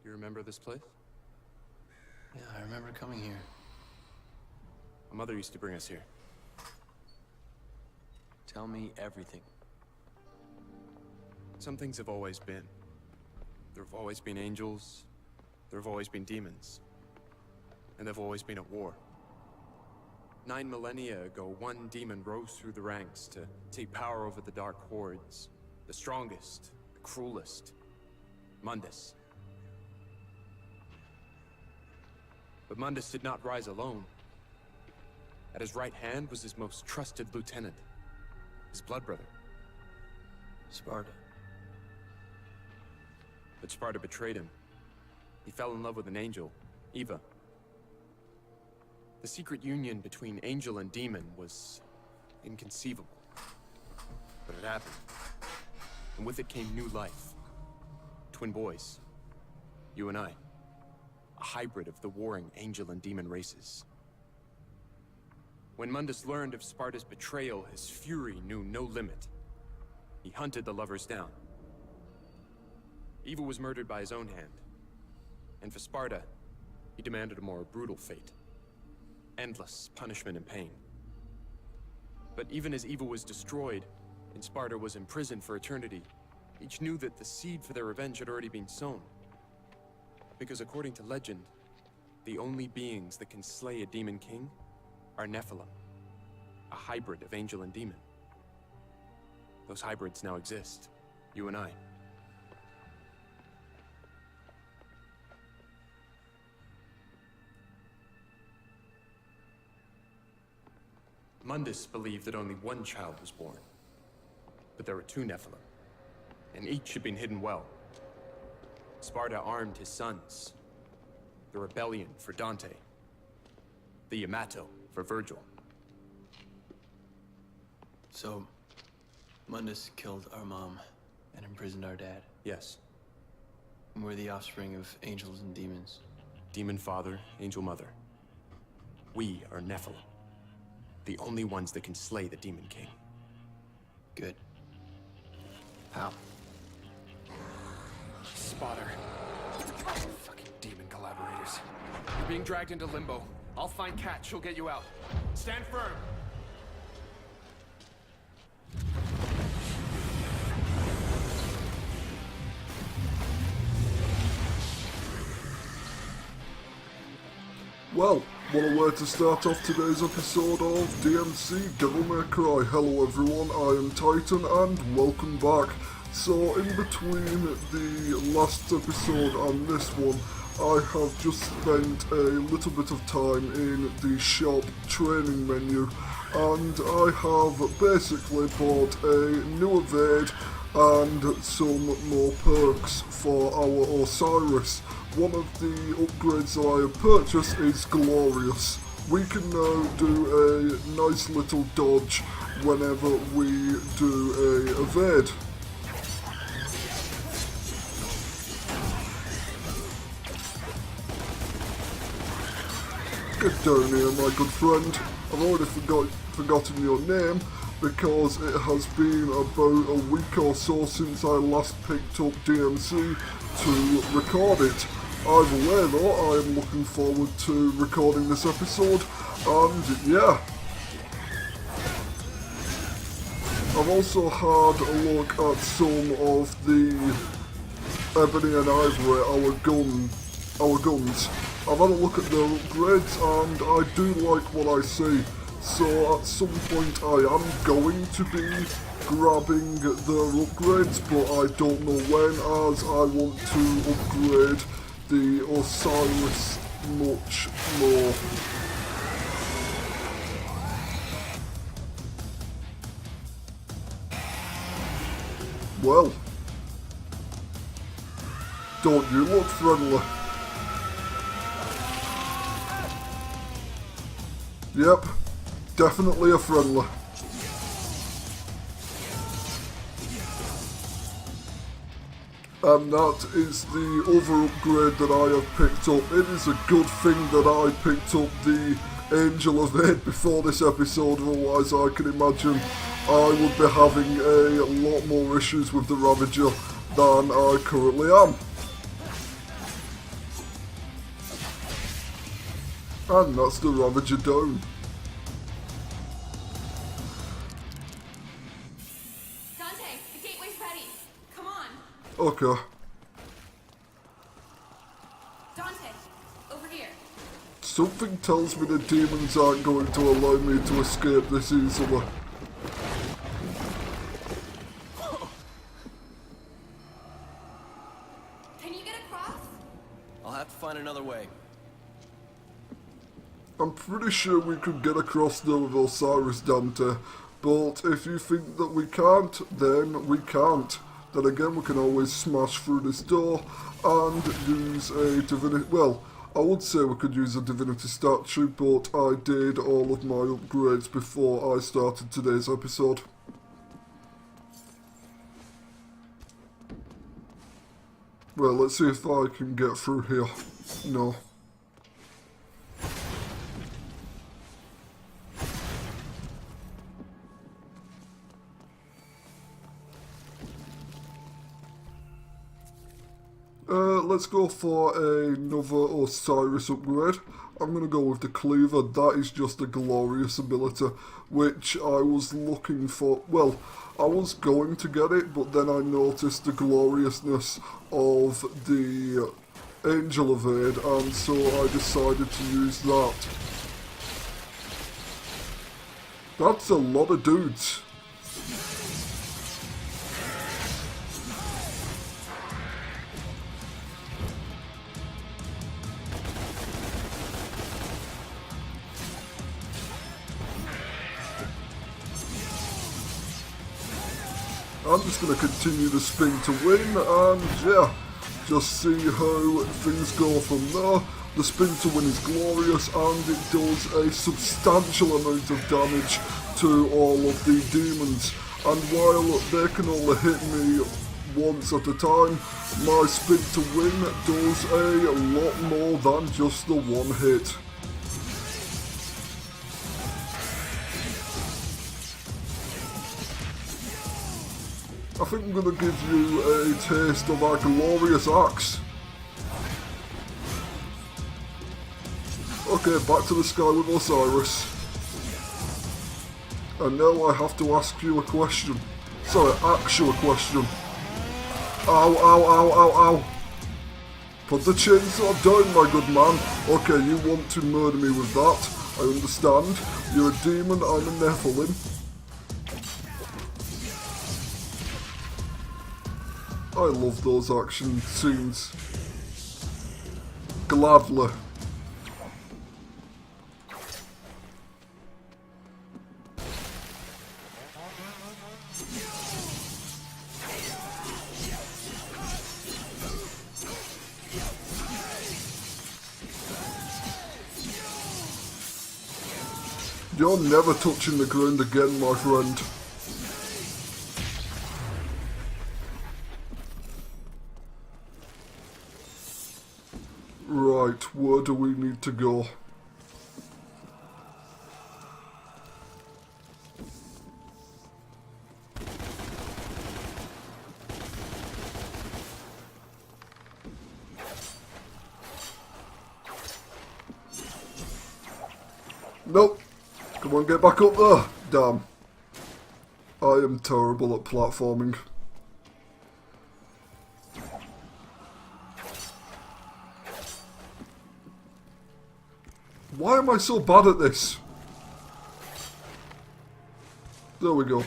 You remember this place? Yeah, I remember coming here. My mother used to bring us here. Tell me everything. Some things have always been. There have always been angels. There have always been demons. And they've always been at war. 9 millennia ago, one demon rose through the ranks to take power over the Dark Hordes. The strongest, the cruelest. Mundus. But Mundus did not rise alone. At his right hand was his most trusted lieutenant. His blood brother. Sparta. But Sparta betrayed him. He fell in love with an angel, Eva. The secret union between angel and demon was inconceivable. But it happened. And with it came new life. Twin boys. You and I. A hybrid of the warring angel and demon races. When Mundus learned of Sparta's betrayal, his fury knew no limit. He hunted the lovers down. Eva was murdered by his own hand. And for Sparta, he demanded a more brutal fate. Endless punishment and pain. But even as Eva was destroyed, and Sparta was imprisoned for eternity, each knew that the seed for their revenge had already been sown. Because according to legend, the only beings that can slay a demon king are Nephilim, a hybrid of angel and demon. Those hybrids now exist, you and I. Mundus believed that only one child was born, but there were 2 Nephilim, and each had been hidden well. Sparta armed his sons, the rebellion for Dante, the Yamato for Virgil. So, Mundus killed our mom and imprisoned our dad. Yes. And we're the offspring of angels and demons. Demon father, angel mother. We are Nephilim. The only ones that can slay the Demon King. Good. How? Spotter. Fucking demon collaborators. You're being dragged into limbo. I'll find Kat. She'll get you out. Stand firm. Well, what a way to start off today's episode of DmC Devil May Cry. Hello everyone, I am Titan and welcome back. So in between the last episode and this one, I have just spent a little bit of time in the shop training menu, and I have basically bought a new evade and some more perks for our Osiris. One of the upgrades that I have purchased is Glorious. We can now do a nice little dodge whenever we do a evade. Get down here, my good friend. I've already forgotten your name because it has been about a week or so since I last picked up DmC to record it. Either way though, I am looking forward to recording this episode, and yeah. I've also had a look at some of the Ebony and Ivory, our guns. I've had a look at their upgrades and I do like what I see. So at some point I am going to be grabbing their upgrades, but I don't know when, as I want to upgrade the Osiris much more. Well, don't you look friendly? Yep, definitely a friendly. And that is the other upgrade that I have picked up. It is a good thing that I picked up the Angel Evade before this episode, otherwise I can imagine I would be having a lot more issues with the Ravager than I currently am. And that's the Ravager down. Dante, the gateway's ready. Come on. Okay. Dante, over here. Something tells me the demons aren't going to allow me to escape this easily. Can you get across? I'll have to find another way. I'm pretty sure we could get across there with Osiris, Dante, but if you think that we can't, then we can't. Then again, we can always smash through this door and use a divinity. Well, I would say we could use a divinity statue, but I did all of my upgrades before I started today's episode. Well, let's see if I can get through here. No. Let's go for another Osiris upgrade. I'm going to go with the Cleaver. That is just a glorious ability, which I was looking for. Well, I was going to get it, but then I noticed the gloriousness of the Angel Evade, and so I decided to use that. That's a lot of dudes. I'm just going to continue to spin to win, and yeah, just see how things go from there. The spin to win is glorious, and it does a substantial amount of damage to all of the demons. And while they can only hit me once at a time, my spin to win does a lot more than just the one hit. I think I'm going to give you a taste of our glorious axe. Okay, back to the sky with Osiris. And now I have to ask you a question. Sorry, ask you a question. Ow, ow, ow, ow, ow. Put the chainsaw down, my good man. Okay, you want to murder me with that. I understand. You're a demon, I'm a Nephilim. I love those action scenes. Gladly. You're never touching the ground again, my friend. Right, where do we need to go? Nope. Come on, get back up there. Damn. I am terrible at platforming. Why am I so bad at this? There we go.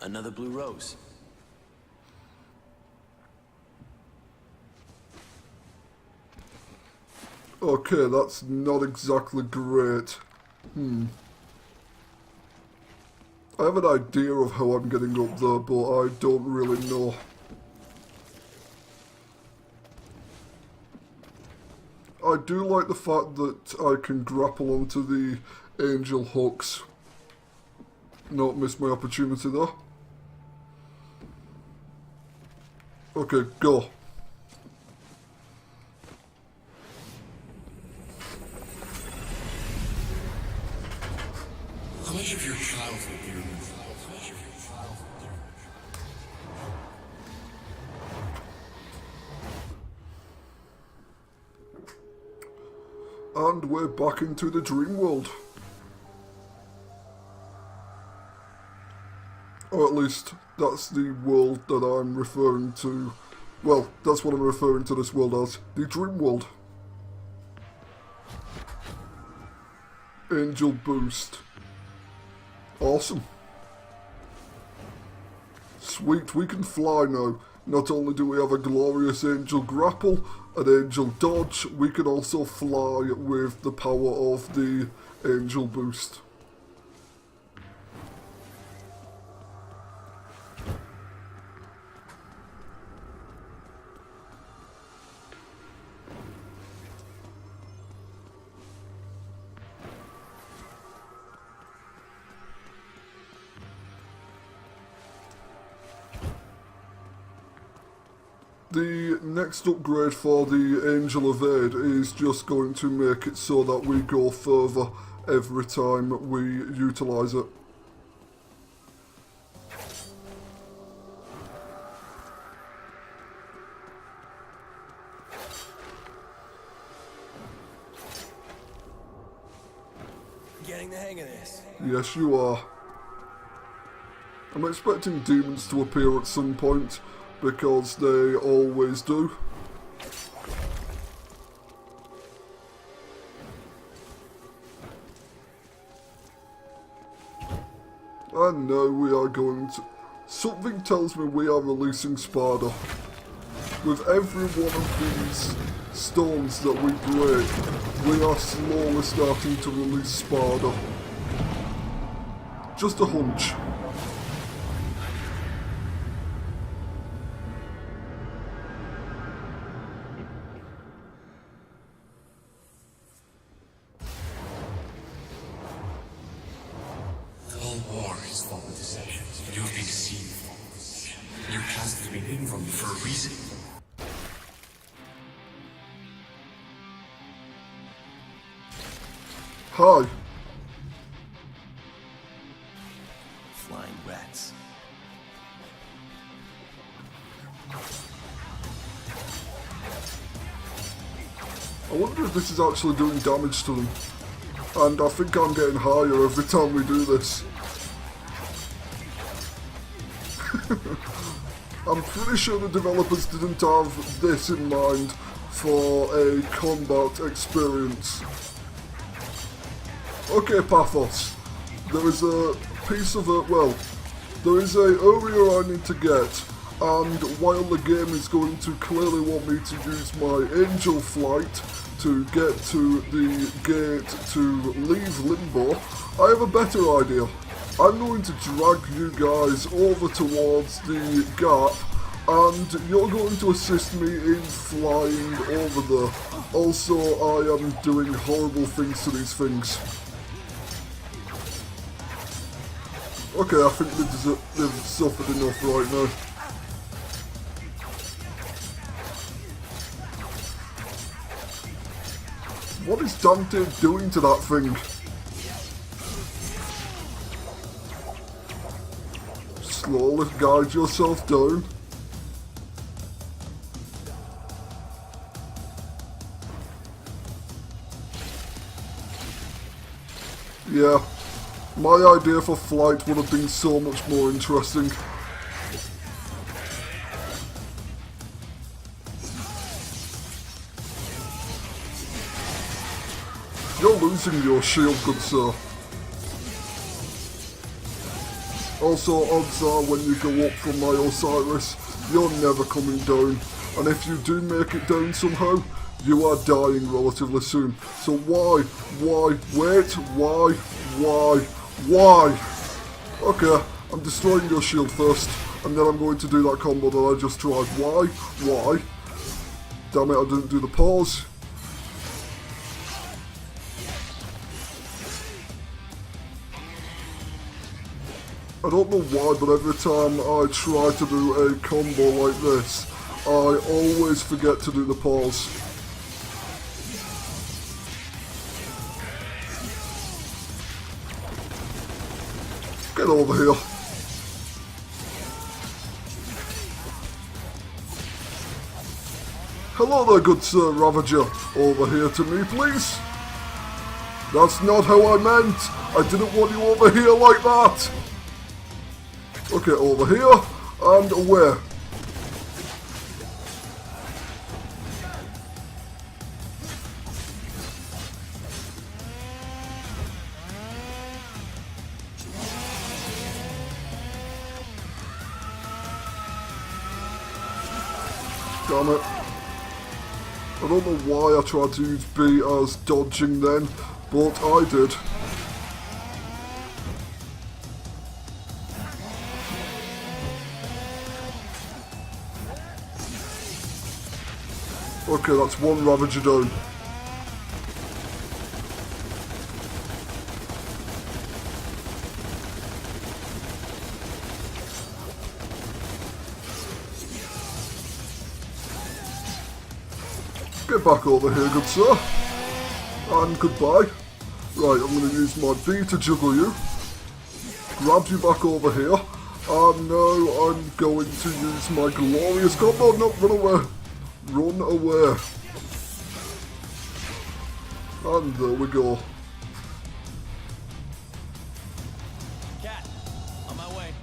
Another blue rose. Okay, that's not exactly great. I have an idea of how I'm getting up there, but I don't really know. I do like the fact that I can grapple onto the angel hooks. Not miss my opportunity there. Okay, go. How much of your childhood do you remember? And we're back into the dream world. Or at least, that's the world that I'm referring to. Well, that's what I'm referring to this world as. The dream world. Angel boost. Awesome. Sweet, we can fly now. Not only do we have a glorious angel grapple, an angel dodge, we can also fly with the power of the angel boost. The next upgrade for the Angel of Aid is just going to make it so that we go further every time we utilise it. Getting the hang of this. Yes, you are. I'm expecting demons to appear at some point, because they always do. And now we are going to... Something tells me we are releasing Sparda. With every one of these stones that we break, we are slowly starting to release Sparda. Just a hunch. All war is fought with deception. You've been deceived. Your past has been hidden from you for a reason. Hi. Flying rats. I wonder if this is actually doing damage to them. And I think I'm getting higher every time we do this. I'm pretty sure the developers didn't have this in mind for a combat experience. Okay, Pathos. There is a piece of it, well, there is a area I need to get, and while the game is going to clearly want me to use my angel flight to get to the gate to leave Limbo, I have a better idea. I'm going to drag you guys over towards the gap, and you're going to assist me in flying over there. Also, I am doing horrible things to these things. Okay, I think they've suffered enough right now. What is Dante doing to that thing? Slowly guide yourself down. Yeah, my idea for flight would have been so much more interesting. You're losing your shield, good sir. Also, odds are when you go up from my Osiris, you're never coming down. And if you do make it down somehow, you are dying relatively soon. So why? Okay, I'm destroying your shield first, and then I'm going to do that combo that I just tried. Why? Damn it, I didn't do the pause. I don't know why, but every time I try to do a combo like this, I always forget to do the pause. Get over here. Hello there, good sir Ravager. Over here to me, please. That's not how I meant. I didn't want you over here like that. Okay, over here and away. Damn it. I don't know why I tried to use B as dodging then, but I did. Okay, that's one Ravager down. Get back over here, good sir. And goodbye. Right, I'm going to use my B to juggle you. Grab you back over here. And now I'm going to use my glorious combo. No, run away. Run away. And there we go. Cat, on my way.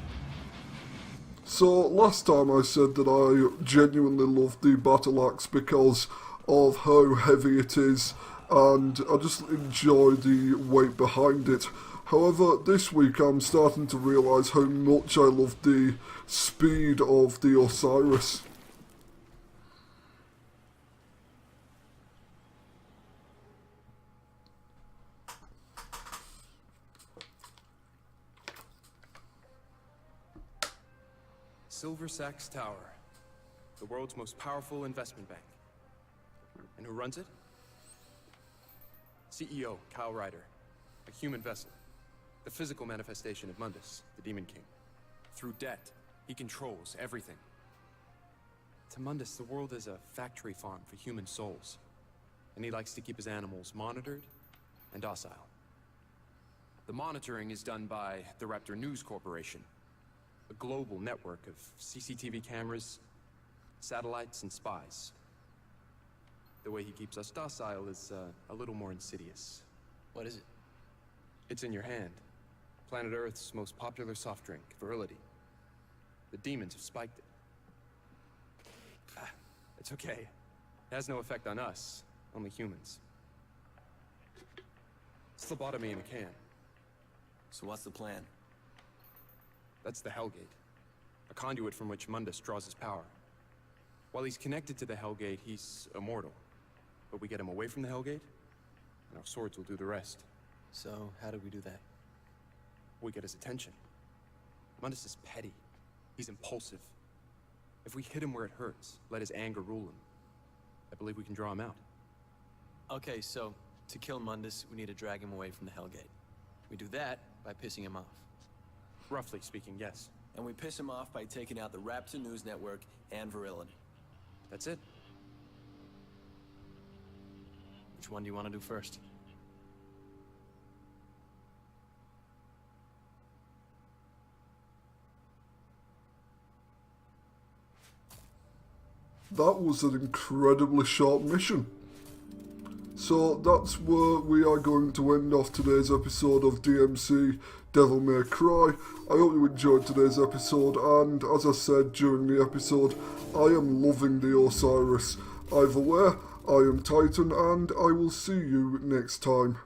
So, last time I said that I genuinely loved the battle axe because of how heavy it is, and I just enjoy the weight behind it. However, this week I'm starting to realise how much I love the speed of the Osiris. Silver Sachs Tower, the world's most powerful investment bank. And who runs it? CEO, Kyle Ryder, a human vessel, the physical manifestation of Mundus, the Demon King. Through debt, he controls everything. To Mundus, the world is a factory farm for human souls, and he likes to keep his animals monitored and docile. The monitoring is done by the Raptor News Corporation, a global network of CCTV cameras, satellites, and spies. The way he keeps us docile is a little more insidious. What is it? It's in your hand. Planet Earth's most popular soft drink, Virility. The demons have spiked it. It's okay. It has no effect on us, only humans. It's lobotomy in a can. So what's the plan? That's the Hellgate, a conduit from which Mundus draws his power. While he's connected to the Hellgate, he's immortal. But we get him away from the Hellgate, and our swords will do the rest. So, how do we do that? We get his attention. Mundus is petty. He's impulsive. If we hit him where it hurts, let his anger rule him, I believe we can draw him out. Okay, so, to kill Mundus, we need to drag him away from the Hellgate. We do that by pissing him off. Roughly speaking, yes. And we piss him off by taking out the Raptor News Network and Virility. That's it. Which one do you want to do first? That was an incredibly short mission. So that's where we are going to end off today's episode of DmC Devil May Cry. I hope you enjoyed today's episode, and as I said during the episode, I am loving the Osiris. Either way, I am Titan, and I will see you next time.